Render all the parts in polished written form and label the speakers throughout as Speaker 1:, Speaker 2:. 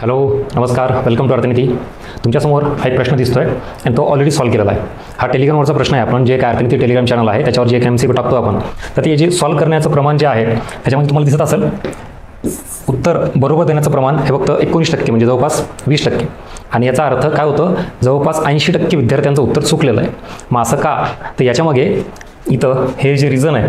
Speaker 1: Hello, नमस्कार, welcome to अर्थनीती. तुमच्यासमोर हा एक प्रश्न दिसतोय आणि तो ऑलरेडी सॉल्व्ह केलेला आहे. हा टेलिग्रामवरचा प्रश्न आहे. आपण जे काय अर्थनीती टेलिग्राम चॅनल आहे त्याच्यावर जे MCQ टाकतो आपण, तर ते जे सॉल्व्ह करण्याचं प्रमाण जे आहे त्याच्यामध्ये तुम्हाला दिसत असेल, उत्तर बरोबर देण्याचं प्रमाण हे फक्त 19% म्हणजे जवळपास 20%. आणि याचा अर्थ काय होतं, जवळपास 80% विद्यार्थ्यांचं उत्तर चुकलेलं आहे. मग असं का? तर याच्यामागे इथं हे जे रिझन आहे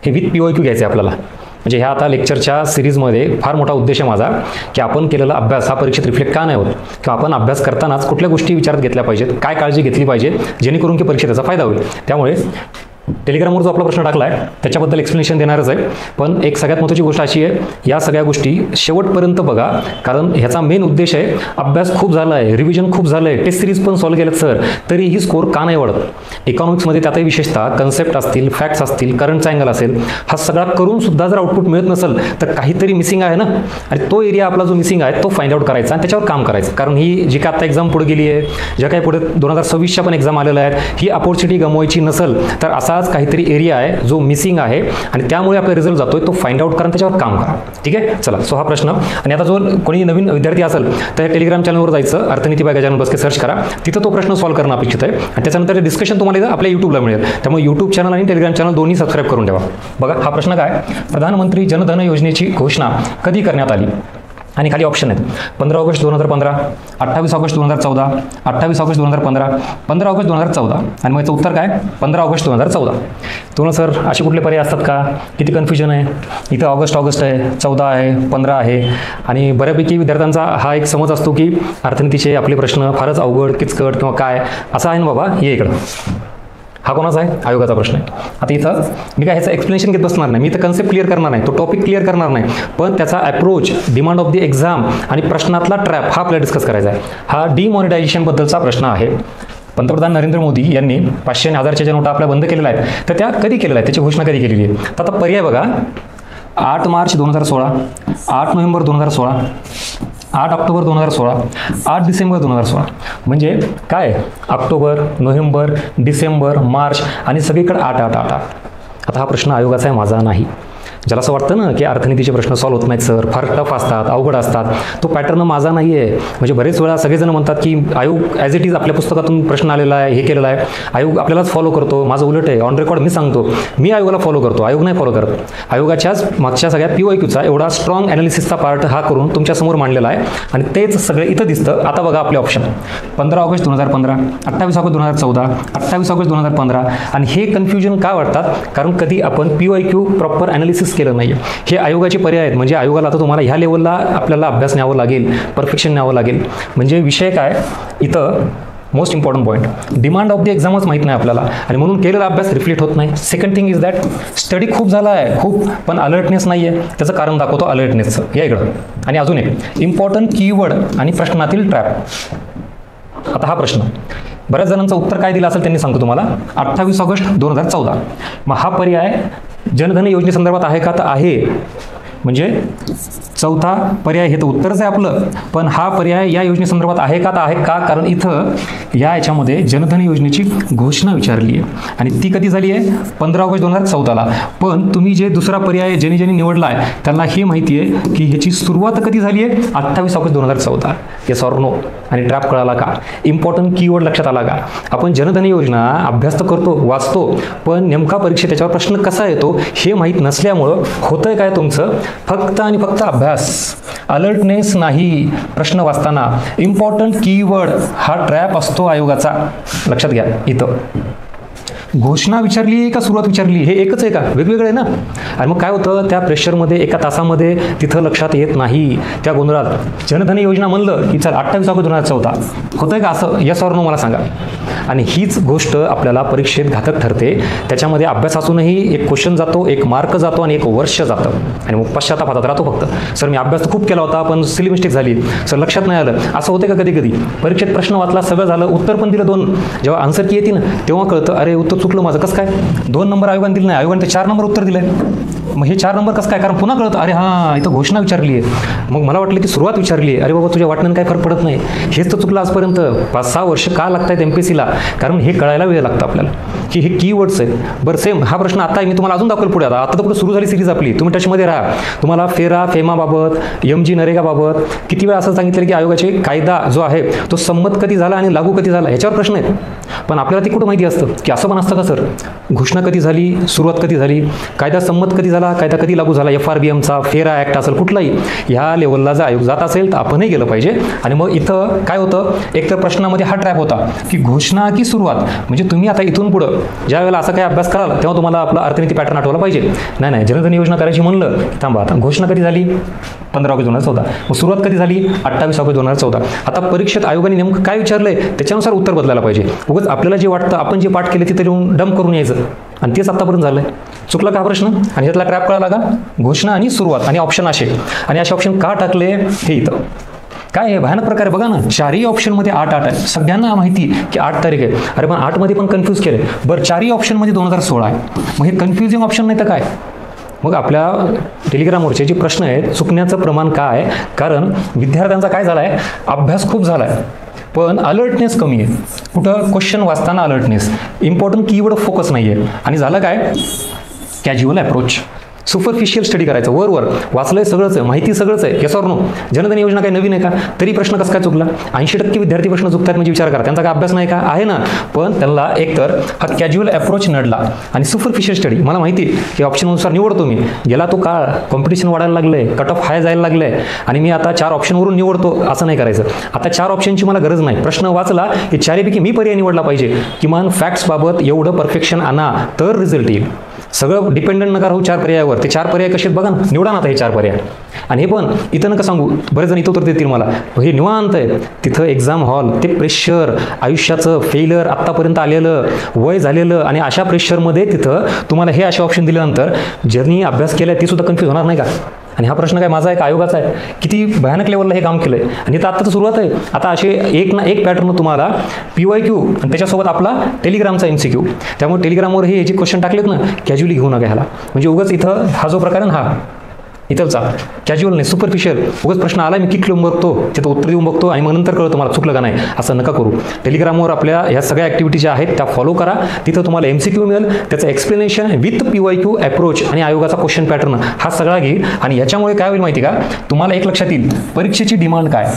Speaker 1: हे विथ POQ घ्यायचं आहे आपल्याला. म्हणजे ह्या आता लेक्चरच्या सिरीजमध्ये फार मोठा उद्देश आहे माझा की आपण केलेला अभ्यास हा परीक्षेत रिफ्लेक्ट का नाही होत, किंवा आपण अभ्यास करतानाच कुठल्या गोष्टी विचारात घेतल्या पाहिजेत, काय काळजी घेतली पाहिजे जेणेकरून की परीक्षेत त्याचा फायदा होईल. त्यामुळे टेलिग्रामवर जो आपला प्रश्न टाकला आहे त्याच्याबद्दल एक्सप्लेनेशन देणारच आहे. पण एक सगळ्यात महत्त्वाची गोष्ट अशी आहे, या सगळ्या गोष्टी शेवटपर्यंत बघा, कारण ह्याचा मेन उद्देश आहे, अभ्यास खूप झाला आहे, रिव्हिजन खूप झालं आहे, टेस्ट सिरीज पण सॉल्व्ह केलेत सर, तरीही स्कोर का नाही वाढत. इकॉनॉमिक्समध्ये त्यातही विशेषतः कन्सेप्ट असतील, फॅक्ट्स असतील, करंटचा अँगल असेल, हा सगळा करून सुद्धा जर आउटपुट मिळत नसेल तर काहीतरी मिसिंग आहे ना. आणि तो एरिया आपला जो मिसिंग आहे तो फाइंड आउट करायचा आणि त्याच्यावर काम करायचं. कारण ही जी काय आता एक्झाम पुढे गेली आहे, ज्या काही पुढे 2026च्या पण एक्झाम आलेल्या आहेत, ही अपॉर्च्युनिटी गमवायची नसेल तर असाच काहीतरी एरिया आहे जो मिसिंग आहे आणि त्यामुळे आपला रिझल्ट जातोय, तो फाइंड आउट करा, त्याच्यावर काम करा. ठीक आहे, चला. सो हा प्रश्न. आणि आता जो कोणी नवीन विद्यार्थी असेल तर टेलिग्राम चॅनलवर जायचं, अर्थनीती बाय गजानन बस्के सर्च करा, तिथं तो प्रश्न सॉल्व्ह करणं अपेक्षित आहे. आणि त्याच्यानंतर डिस्कशन तुम्हाला आपल्या यूट्यूबला मिळेल. त्यामुळे यूट्यूब चॅनल आणि टेलिग्राम चॅनल दोन्ही सबस्क्राईब करून ठेवा. बघा हा प्रश्न काय, प्रधानमंत्री जनधन योजनेची घोषणा कधी करण्यात आली? आणि खाली ऑप्शन आहेत: 15 ऑगस्ट 2015, 28 ऑगस्ट 2014, 28 ऑगस्ट 2015, 15 ऑगस्ट 2014. आणि मग याचं उत्तर काय? 15 ऑगस्ट 2014. तुम्हाला सर असे कुठले पर्याय असतात का? किती कन्फ्युजन आहे. इथं ऑगस्ट आहे, 14 आहे, 15 आहे. आणि बऱ्यापैकी विद्यार्थ्यांचा हा एक समज असतो की अर्थनीतीचे आपले प्रश्न फारच अवघड, किचकट किंवा काय असं आहे ना. बाबा ये इकडं, हा कोणाचा आहे? आयोगाचा प्रश्न आहे. आता इथं मी काय ह्याचं एक्सप्लेनेशन घेत बसणार नाही, मी इथं कन्सेप्ट क्लिअर करणार नाही, तो टॉपिक क्लिअर करणार नाही, पण त्याचा approach, demand of the exam आणि प्रश्नातला ट्रॅप हा आपल्याला डिस्कस करायचा आहे. हा डिमॉनिटायझेशनबद्दलचा प्रश्न आहे. पंतप्रधान नरेंद्र मोदी यांनी 500 आणि 1000च्या ज्या नोटा आपल्या बंद केलेल्या आहेत, तर त्या कधी केलेल्या आहेत, त्याची घोषणा कधी केलेली आहे? तर आता पर्याय बघा: 8 मार्च 2016, 8 नोव्हेंबर 2016, 8 ऑक्टोबर 2016, 8 डिसेंबर 2016. म्हणजे काय, ऑक्टोबर, नोव्हेंबर, डिसेंबर, मार्च आणि सगळीकडे 8 8 8 8. आता हा प्रश्न आयोगाचा आहे, माझा नाही. ज्याला असं वाटतं ना की अर्थनीतीचे प्रश्न सॉल्व्ह होत नाहीत सर, फार टफ असतात, अवघड असतात, तो पॅटर्न माझा नाही आहे. म्हणजे बरेच वेळा सगळेजण म्हणतात की आयोग ॲज इट इज आपल्या पुस्तकातून प्रश्न आलेला आहे, हे केलेलं आहे, आयोग आपल्यालाच फॉलो करतो. माझं उलट आहे, ऑन रेकॉर्ड मी सांगतो, मी आयोगाला फॉलो करतो, आयोग नाही फॉलो करत. आयोगाच्याच मागच्या सगळ्या POQचा एवढा स्ट्रॉंग ॲनालिसिसचा पार्ट हा करून तुमच्यासमोर मांडलेला आहे आणि तेच सगळे इथं दिसतं. आता बघा आपले ऑप्शन: 15 ऑगस्ट 2015, 28 ऑगस्ट 2014, 28 ऑगस्ट 2015. आणि हे कन्फ्युजन का वाटतात? कारण कधी आपण POQ प्रॉपर ॲनालिसिस केलं नाही. हे आयोगाचे पर्याय आहेत. म्हणजे आयोगाला आता तुम्हाला ह्या लेवलला आपल्याला अभ्यास न्यावं लागेल, परफेक्शन न्यावं लागेल. म्हणजे विषय काय इथं, most important point, demand of the एक्झामच माहीत नाही आपल्याला आणि म्हणून केलेला अभ्यास रिफ्लेक्ट होत नाही. Second thing is that study खूप झाला आहे, खूप, पण अलर्टनेस नाही आहे. त्याचं कारण दाखवतो अलर्टनेसचं, या इकडं. आणि अजून एक इम्पॉर्टंट कीवर्ड आणि प्रश्नातील ट्रॅप. आता हा प्रश्न बऱ्याच जणांचं उत्तर काय दिलं असेल त्यांनी सांगतो तुम्हाला: 28 ऑगस्ट 2014. मग हा पर्याय जनधन योजनेसंदर्भात आहे का? तर आहे. म्हणजे चौथा पर्याय हे तर उत्तरच आहे आपलं, पण हा पर्याय या योजनेसंदर्भात आहे का? तर आहे. का? कारण इथं याच्यामध्ये जनधन योजनेची घोषणा विचारली आहे आणि ती कधी झाली आहे? 15 ऑगस्ट 2014ला. पण तुम्ही जे दुसरा पर्याय ज्यांनी निवडला आहे त्यांना हे माहिती आहे की ह्याची सुरुवात कधी झाली आहे? 28 ऑगस्ट 2014. Yes or no? आणि ट्रॅप कळाला का? इम्पॉर्टंट कीवर्ड लक्षात आला का? आपण जनधन योजना अभ्यास तर करतो, वाचतो, पण नेमका परीक्षेत त्याच्यावर प्रश्न कसा येतो हे माहीत नसल्यामुळं होतंय काय तुमचं? फक्त आणि फक्त अभ्यास, अलर्टनेस नाही. प्रश्न वाचताना इम्पॉर्टंट कीवर्ड हा ट्रॅप असतो आयोगाचा. लक्षात घ्या. इथं घोषणा विचारली आहे का सुरुवात विचारली, हे एकच आहे का? वेगवेगळं आहे ना. आणि मग काय होतं, त्या प्रेशरमध्ये एका तासामध्ये तिथं लक्षात येत नाही. त्या गोंधळात जनधन योजना म्हणलं की चल 28 ऑगस्ट 2014 होतंय का असं? यस ऑर नो मला सांगा. आणि हीच गोष्ट आपल्याला परीक्षेत घातक ठरते. त्याच्यामध्ये अभ्यास असूनही एक क्वेश्चन जातो, एक मार्क जातो आणि एक वर्ष जातं आणि मग पश्चाताप हातात राहतो फक्त. सर मी अभ्यास तर खूप केला होता पण सिली मिस्टेक झाली, सर लक्षात नाही आलं. असं होते का कधी कधी? परीक्षेत प्रश्न वाचला, सगळं झालं, उत्तर पण दिलं 2, जेव्हा आन्सर की येते ना तेव्हा कळतं अरे उत्तर चुकलं माझं. कसं काय? 2 नंबर आयोगाने दिलं नाही, आयोगाने 4 नंबर उत्तर दिलं आहे. मग हे 4 नंबर कसं काय? कारण पुन्हा कळतं, अरे हां इथं घोषणा विचारली आहे. मग मला वाटलं की सुरुवात विचारली आहे. अरे बाबा तुझ्या वाटण्यानं काय फरक पडत नाही. हेच तर चुकलं आजपर्यंत. 5-6 वर्ष का लागत आहेत MPSCला? कारण हे कळायला वेळ लागतं आपल्याला की हे कीवर्ड्स आहेत. बरं सेम हा प्रश्न आता मी तुम्हाला अजून दाखवेल पुढे. आता तर पुढे सुरू झाली सिरीज आपली, तुम्ही टचमध्ये राहा. तुम्हाला फेमाबाबत, MG नरेगाबाबत किती वेळा असं सांगितलं की आयोगाचे कायदा जो आहे तो संमत कधी झाला आणि लागू कधी झाला याच्यावर प्रश्न आहेत. पण आपल्याला ती कुठं माहिती असतं की असं पण असतं का सर? घोषणा कधी झाली, सुरुवात कधी झाली, कायदा संमत कधी झाला, कायदा कधी लागू झाला, FRBMचा, फेरा ॲक्ट असेल कुठलाही, ह्या लेवलला जर आयोग जात असेल तर आपणही गेलं पाहिजे. आणि मग इथं काय होतं, एक तर प्रश्नामध्ये हा ट्रॅप होता की घोषणा की सुरुवात. म्हणजे तुम्ही आता इथून पुढं ज्या वेळेला असा काही अभ्यास कराल तेव्हा तुम्हाला आपला अर्थनीती पॅटर्न आठवला पाहिजे. नाही जनधन योजना करायची म्हणलं, थांबा आता घोषणा कधी झाली 15 ऑगस्ट 2014, मग सुरुवात कधी झाली 28 ऑगस्ट 2014. आता परीक्षेत आयोगाने नेमकं काय विचारलंय त्याच्यानुसार उत्तर बदलायला पाहिजे. उगाच आपल्याला जे वाटतं आपण जे पाठ केले तिथे लिहून डंप करून यायचं आणि तेच आत्तापर्यंत झालं आहे. चुकला का प्रश्न? आणि यातला ट्रॅप कळाला का? घोषणा आणि सुरुवात आणि ऑप्शन असे, आणि असे ऑप्शन का टाकले हे इथं काय आहे भयानक प्रकारे बघा ना. 4ही ऑप्शनमध्ये 8 आहे. सगळ्यांना माहिती की 8 तारीख आहे. अरे पण 8मध्ये पण कन्फ्यूज केले. बरं 4ही ऑप्शनमध्ये 2016 आहे. मग हे कन्फ्युजिंग ऑप्शन नाही तर काय? मग आपल्या टेलिग्रामवरचे जे प्रश्न आहेत चुकण्याचं प्रमाण काय आहे? कारण विद्यार्थ्यांचा काय झाला आहे, अभ्यास खूप झाला आहे पण अलर्टनेस कमी आहे. कुठं क्वेश्चन वाचताना अलर्टनेस, इम्पॉर्टंट कीवर्ड फोकस नाही आहे. आणि झालं काय, कॅज्युअल अप्रोच, सुपरफिशियल स्टडी करायचं, वर वाचलंय सगळंच आहे, माहिती सगळंच आहे, येस ऑर नो. जनधन योजना काही नवीन आहे का? तरी प्रश्न कसं काय चुकला? 80% विद्यार्थी प्रश्न चुकतात म्हणजे विचार करा, त्यांचा काय अभ्यास नाही का? आहे ना. पण त्यांना एकतर हा कॅज्युअल अप्रोच नडला आणि सुपरफिशियल स्टडी. मला माहिती की ऑप्शननुसार निवडतो मी, गेला तो काळ, कॉम्पिटिशन वाढायला लागलंय, कट ऑफ हाय जायला लागलंय आणि मी आता 4 ऑप्शनवरून निवडतो असं नाही करायचं. आता 4 ऑप्शनची मला गरज नाही. प्रश्न वाचला की 4पैकी मी पर्याय निवडला पाहिजे. किमान फॅक्ट्सबाबत एवढं परफेक्शन आणा तर रिझल्ट येईल. सगळं डिपेंडंट नका राहू 4 पर्यायावर. ते 4 पर्याय कसे बघा ना, निवडा ना आता हे 4 पर्याय. आणि हे पण इथं नका सांगू, बरेच जण इथं उत्तर देतील मला, हे निवांत आहे. तिथं एक्झाम हॉल, ते प्रेशर, आयुष्याचं फेल्युअर आत्तापर्यंत आलेलं, वय झालेलं आणि अशा प्रेशरमध्ये तिथं तुम्हाला हे असे ऑप्शन दिल्यानंतर ज्यांनी अभ्यास केला ती सुद्धा कन्फ्यूज होणार नाही का? आणि हा प्रश्न काय माझा आहे का आयोगाचा आहे? किती भयानक लेवलला हे काम केलं आहे. आणि इथं आत्ता तर सुरुवात आहे. आता असे एक ना एक पॅटर्न तुम्हाला PYQ आणि त्याच्यासोबत आपला टेलिग्रामचा MCQ. त्यामुळे टेलिग्रामवर हे जे क्वेश्चन टाकलेत ना, कॅज्युअली घेऊ नका ह्याला. म्हणजे उगाच इथं हा जो प्रकार आहे ना, हा इथलचा कॅज्युअल नाही, सुपरफिशियल. उगाच प्रश्न आला मी किक लिहून बघतो, तिथं उत्तर देऊन बघतो आणि मग नंतर कळतं मला चुकलं का नाही. असं नका करू. टेलिग्रामवर आपल्या ह्या सगळ्या ॲक्टिव्हिटी ज्या आहेत त्या फॉलो करा. तिथं तुम्हाला MCQ मिळेल, त्याचं एक्सप्लेनेशन विथ PYQ अप्रोच आणि आयोगाचा क्वेश्चन पॅटर्न हा सगळा घेईल. आणि याच्यामुळे काय होईल माहिती का, तुम्हाला एक लक्षात येईल परीक्षेची डिमांड काय.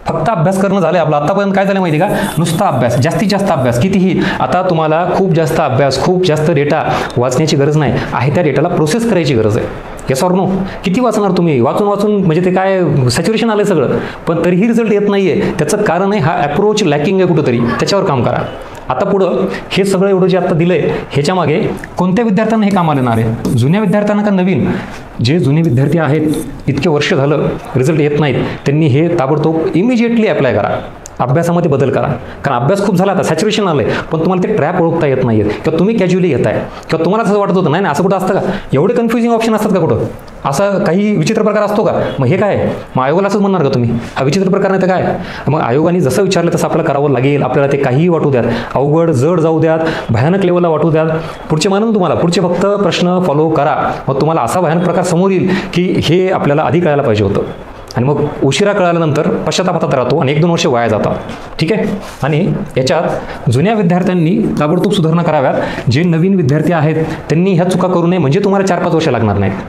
Speaker 1: फक्त अभ्यास करणं झालं आपलं. आतापर्यंत काय झालं माहिती का, नुसता अभ्यास, जास्तीत जास्त अभ्यास, कितीही. आता तुम्हाला खूप जास्त अभ्यास, खूप जास्त डेटा वाचण्याची गरज नाही आहे, त्या डेटाला प्रोसेस करायची गरज आहे. Yes or no. किती वाचणार तुम्ही? वाचून म्हणजे ते काय सॅच्युरेशन आलं सगळं, पण तरीही रिझल्ट येत नाही आहे. त्याचं कारण आहे हा अप्रोच लॅकिंग आहे कुठंतरी, त्याच्यावर काम करा. आता पुढं हे सगळं एवढं जे आता दिलं आहे ह्याच्या मागे कोणत्या विद्यार्थ्यांना हे कामाला येणार आहे? जुन्या विद्यार्थ्यांना का नवीन? जे जुने विद्यार्थी आहेत इतके वर्ष झालं रिझल्ट येत नाहीत, त्यांनी हे ताबडतोब इमिजिएटली अप्लाय करा. अभ्यासामध्ये बदल करा. कारण अभ्यास खूप झाला, आता सॅच्युरेशन आलं आहे, पण तुम्हाला ते ट्रॅप ओळखता येत नाही आहेत किंवा तुम्ही कॅज्युअली घेताय किंवा तुम्हाला असं वाटत होतं नाही असं कुठं असतं का? एवढे कन्फ्युजिंग ऑप्शन असतात का कुठं? असा काही विचित्र प्रकार असतो का? मग हे काय? मग आयोगाला असंच म्हणणार का तुम्ही हा विचित्र प्रकार नाही तर काय? मग आयोगाने जसं विचारलं तसं आपल्याला करावं लागेल. आपल्याला ते काहीही वाटू द्यात, अवघड जड जाऊ द्यात, भयानक लेवलला वाटू द्यात, पुढचे मानून तुम्हाला पुढचे फक्त प्रश्न फॉलो करा. मग तुम्हाला असा भयानक प्रकार समोर येईल की हे आपल्याला आधी कळायला पाहिजे होतं. आणि मग उशिरा कळाल्यानंतर पश्चातापात राहतो आणि 1-2 वर्ष वाया जातात. ठीक आहे. आणि याच्यात जुन्या विद्यार्थ्यांनी ताबडतोब सुधारणा कराव्यात. जे नवीन विद्यार्थी आहेत त्यांनी ह्या चुका करू नये, म्हणजे तुम्हाला 4-5 वर्ष लागणार नाहीत.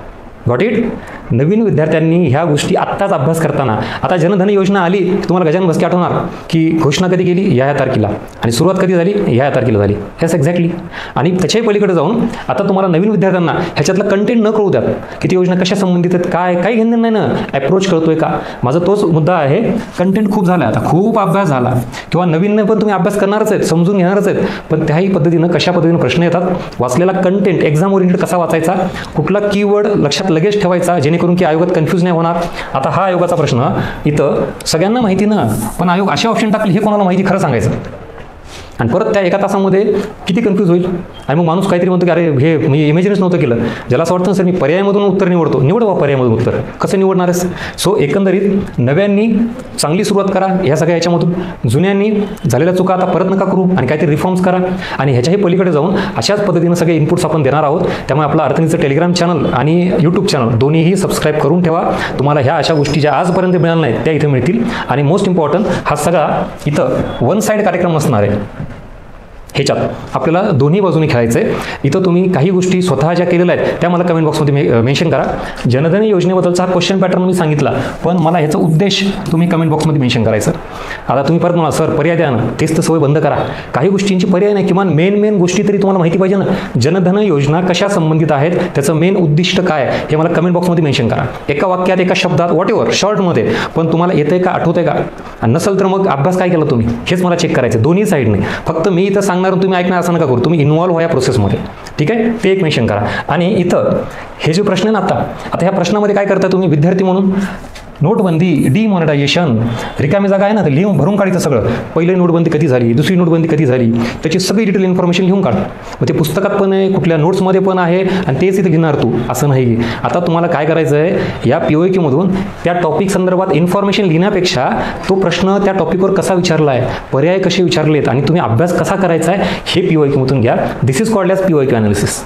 Speaker 1: Got it? नवीन विद्यार्थ्यांनी ह्या गोष्टी आत्ताच अभ्यास करताना, आता जनधन योजना आली तुम्हाला गजानन भस्के आठवणार की घोषणा कधी केली या तारखेला आणि सुरुवात कधी झाली या तारखेला झाली. हेच एक्झॅक्टली. आणि त्याच्याही पलीकडे जाऊन आता तुम्हाला नवीन विद्यार्थ्यांना ह्याच्यातलं कंटेंट न कळू द्यात की ती योजना कशा संबंधित आहेत, काय काही घेणं नाही ना, अप्रोच कळतोय का. माझा तोच मुद्दा आहे. कंटेंट खूप झाला, आता खूप अभ्यास झाला किंवा नवीन पण तुम्ही अभ्यास करणारच आहेत, समजून घेणारच आहेत, पण त्याही पद्धतीनं कशा पद्धतीनं प्रश्न येतात, वाचलेला कंटेंट एक्झाम ओरिएंटेड कसा वाचायचा, कुठला कीवर्ड लक्षात लगेच ठेवायचा जेणेकरून की आयोगात कन्फ्यूज नाही होणार. आता हा आयोगाचा प्रश्न इथं सगळ्यांना माहिती ना, पण आयोग असे ऑप्शन टाकले हे कोणाला माहिती खरं सांगायचं. आणि परत त्या एका तासामध्ये किती कन्फ्यूज होईल. आणि मग माणूस काहीतरी म्हणतो की अरे हे मी इमॅजिनच नव्हतं केलं. ज्याला असं वाटतं सर मी पर्यायामधून उत्तर निवडतो, निवड पर्यायामधून उत्तर कसं निवडणार आहेस. सो एकंदरीत नव्यांनी चांगली सुरुवात करा ह्या सगळ्या याच्यामधून. जुन्यांनी झालेल्या चुका आता परत नका करू आणि काहीतरी रिफॉर्म्स करा. आणि ह्याच्याही पलीकडे जाऊन अशाच पद्धतीनं सगळे इनपुट्स आपण देणार आहोत. त्यामुळे आपलं अर्थनीतीचं टेलिग्राम चॅनल आणि यूट्यूब चॅनल दोन्हीही सबस्क्राईब करून ठेवा. तुम्हाला ह्या अशा गोष्टी ज्या आजपर्यंत मिळाल्या नाहीत त्या इथे मिळतील. आणि मोस्ट इम्पॉर्टंट हा सगळा इथं वन साईड कार्यक्रम नसणार आहे. ह्याच्यात आपल्याला दोन्ही बाजूने खेळायचं आहे. इथं तुम्ही काही गोष्टी स्वतः ज्या केलेल्या आहेत त्या मला कमेंट बॉक्समध्ये मेन्शन करा. जनधन योजनेबद्दलचा हा क्वेश्चन पॅटर्न मी सांगितला, पण मला ह्याचा उद्देश तुम्ही कमेंट बॉक्समध्ये मेन्शन करायचं. आता तुम्ही परत म्हणा सर पर्याय द्या ना, तेच तर सवय बंद करा. काही गोष्टींची पर्याय नाही, किमान मेन गोष्टी तरी तुम्हाला माहिती पाहिजे ना. जनधन योजना कशा संबंधित आहेत, त्याचं मेन उद्दिष्ट काय हे मला कमेंट बॉक्समध्ये मेन्शन करा. एका वाक्यात, एका शब्दात, व्हॉटएव्हर शॉर्टमध्ये, पण तुम्हाला येतंय का, आठवतंय का. आणि नसेल तर मग अभ्यास काय केला तुम्ही हेच मला चेक करायचं दोन्ही साईडने. फक्त मी इथं सांगणार तुम्ही ऐकणार असं नका करू. तुम्ही इन्व्हॉल्व व्हा या प्रोसेसमध्ये. ठीक आहे, ते एक मेन्शन करा. आणि इथं हे जे प्रश्न आहे ना आता ह्या प्रश्नामध्ये काय करता तुम्ही विद्यार्थी म्हणून, नोटबंदी, डिमॉनिटायझेशन, रिकामी जागा आहे ना, ते लिहून भरून काढायचं सगळं. पहिली नोटबंदी कधी झाली, दुसरी नोटबंदी कधी झाली, त्याची सगळी डिटेल इन्फॉर्मेशन लिहून काढ. मग ते पुस्तकात पण आहे, कुठल्या नोट्समध्ये पण आहे, आणि तेच इथे घेणार तू असं नाही. आता तुम्हाला काय करायचं आहे, या POQ त्या टॉपिक संदर्भात इन्फॉर्मेशन लिहिण्यापेक्षा तो प्रश्न त्या टॉपिकवर कसा विचारला आहे, पर्याय कसे विचारलेत आणि तुम्ही अभ्यास कसा करायचा आहे हे POQ घ्या. This is called as POQ analysis.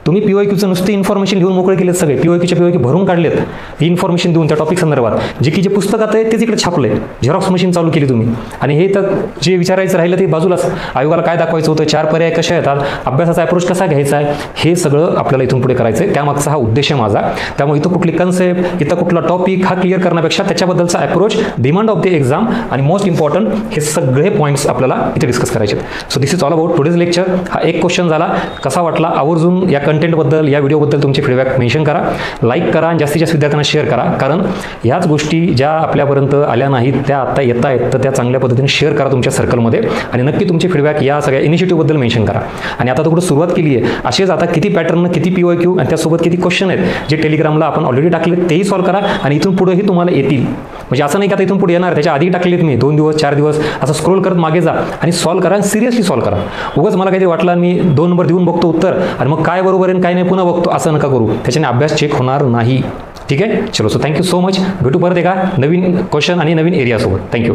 Speaker 1: तुम्ही POQचं नुसती इन्फॉर्मेशन लिहून मोकळे केलेत सगळे, POQ भरून काढलेत ही इन्फॉर्मेशन देऊन त्या टॉपिक संदर्भात. जे की जे पुस्तकात आहे तेच इकडे छापले, झेरॉक्स मशीन चालू केली तुम्ही. आणि हे तर जे विचारायचं राहिलं ते बाजूलाच. आयोगाला काय दाखवायचं होतं, 4 पर्याय कसे येतात, अभ्यासाचा अप्रोच कसा घ्यायचा आहे, हे सगळं आपल्याला इथून पुढे करायचं आहे. त्यामागचा हा उद्देश आहे माझा. त्यामुळे इथं कुठली कन्सेप्ट, इथं कुठला टॉपिक हा क्लिअर करण्यापेक्षा त्याच्याबद्दलचा approach, demand of the exam आणि मोस्ट इम्पॉर्टंट हे सगळे पॉईंट्स आपल्याला इथे डिस्कस करायचे. So this is all about today's lecture. हा एक क्वेश्चन झाला. कसा वाटला आवर्जून या कंटेंटबद्दल, या व्हिडिओबद्दल तुमचे फीडबॅक मेन्शन करा, लाईक करा आणि जास्तीत जास्त विद्यार्थ्यांना शेअर करा. कारण ह्याच गोष्टी ज्या आपल्यापर्यंत आल्या नाहीत त्या आता येत आहेत, तर त्या चांगल्या पद्धतीने शेअर करा तुमच्या सर्कलमध्ये. आणि नक्की तुमचे फीडबॅक या सगळ्या इनिशिएटिव्हबद्दल मेन्शन करा. आणि आता थोडं सुरुवात केली आहे, असेच आता किती पॅटर्न, किती POQ आणि त्यासोबत किती क्वेश्चन आहेत जे टेलिग्रामला आपण ऑलरेडी टाकले तेही सॉल्व्ह करा. आणि इथून पुढेही तुम्हाला येतील. म्हणजे असं नाही की आता इथून पुढे येणार, त्याच्या आधी टाकलेत मी 2 दिवस 4 दिवस असं स्क्रोल करत मागे जा आणि सॉल्व्ह करा. सिरियसली सॉल्व्ह करा. उगाच मला काहीतरी वाटलं मी 2 नंबर देऊन बघतो उत्तर आणि मग काय बरोबर आहे काय नाही पुन्हा बघतो असं नका करू. त्याच्याने अभ्यास चेक होणार नाही. ठीक आहे, चलो. So thank you so much. भेटू परत एका नवीन क्वेश्चन आणि नवीन एरियासोबत. थँक्यू.